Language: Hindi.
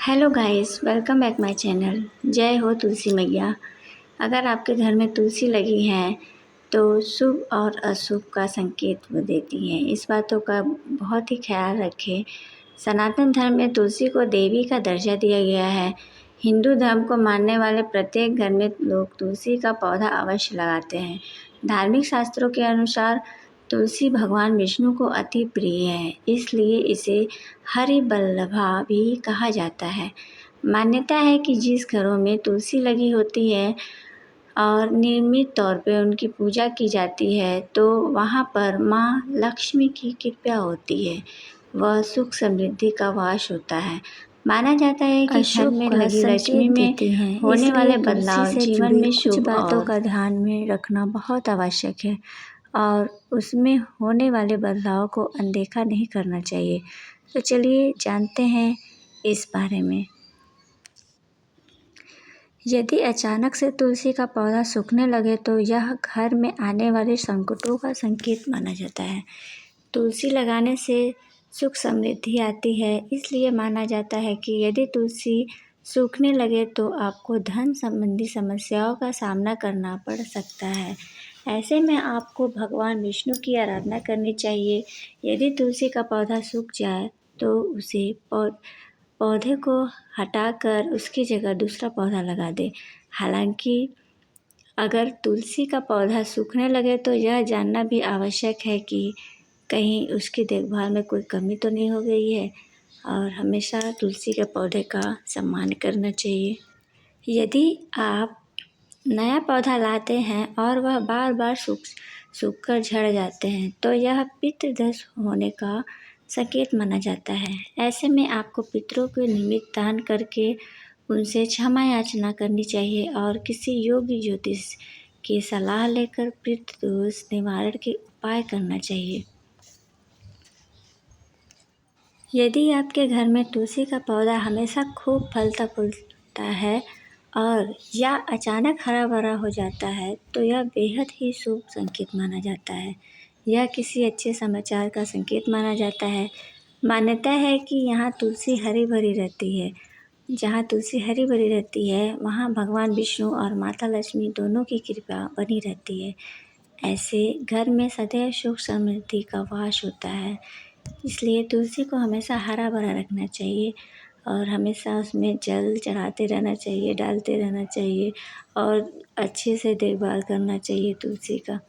Hello guys, welcome back my channel. जय हो तुलसी मैया। अगर आपके घर में तुलसी लगी है तो शुभ और अशुभ का संकेत वो देती हैं। इस बातों का बहुत ही ख्याल रखें। सनातन धर्म में तुलसी को देवी का दर्जा दिया गया है। हिंदू धर्म को मानने वाले प्रत्येक घर में लोग तुलसी का पौधा अवश्य लगाते हैं। धार्मिक शास्त्रों के अनुसार तुलसी भगवान विष्णु को अति प्रिय है, इसलिए इसे हरिवल्लभा भी कहा जाता है। मान्यता है कि जिस घरों में तुलसी लगी होती है और नियमित तौर पे उनकी पूजा की जाती है तो वहाँ पर माँ लक्ष्मी की कृपा होती है, वह सुख समृद्धि का वास होता है। माना जाता है कि घर में लगी लक्ष्मी में होने वाले बदलाव जीवन में कुछ शुभ बातों और का ध्यान में रखना बहुत आवश्यक है और उसमें होने वाले बदलाव को अनदेखा नहीं करना चाहिए। तो चलिए जानते हैं इस बारे में। यदि अचानक से तुलसी का पौधा सूखने लगे तो यह घर में आने वाले संकटों का संकेत माना जाता है। तुलसी लगाने से सुख समृद्धि आती है, इसलिए माना जाता है कि यदि तुलसी सूखने लगे तो आपको धन संबंधी समस्याओं का सामना करना पड़ सकता है। ऐसे में आपको भगवान विष्णु की आराधना करनी चाहिए। यदि तुलसी का पौधा सूख जाए तो उसे पौधे को हटाकर उसकी जगह दूसरा पौधा लगा दें। हालांकि अगर तुलसी का पौधा सूखने लगे तो यह जानना भी आवश्यक है कि कहीं उसकी देखभाल में कोई कमी तो नहीं हो गई है और हमेशा तुलसी के पौधे का सम्मान करना चाहिए। यदि आप नया पौधा लाते हैं और वह बार बार सूखकर झड़ जाते हैं तो यह पितृदोष होने का संकेत माना जाता है। ऐसे में आपको पितरों को निमित्त दान करके उनसे क्षमा याचना करनी चाहिए और किसी योग्य ज्योतिष की सलाह लेकर पितृदोष निवारण के उपाय करना चाहिए। यदि आपके घर में तुलसी का पौधा हमेशा खूब फलता फूलता है और या अचानक हरा भरा हो जाता है तो यह बेहद ही शुभ संकेत माना जाता है। यह किसी अच्छे समाचार का संकेत माना जाता है। मान्यता है कि यहाँ तुलसी हरी भरी रहती है। जहाँ तुलसी हरी भरी रहती है वहाँ भगवान विष्णु और माता लक्ष्मी दोनों की कृपा बनी रहती है। ऐसे घर में सदैव सुख समृद्धि का वास होता है। इसलिए तुलसी को हमेशा हरा भरा रखना चाहिए और हमेशा उसमें जल चढ़ाते रहना चाहिए, डालते रहना चाहिए और अच्छे से देखभाल करना चाहिए तुलसी का।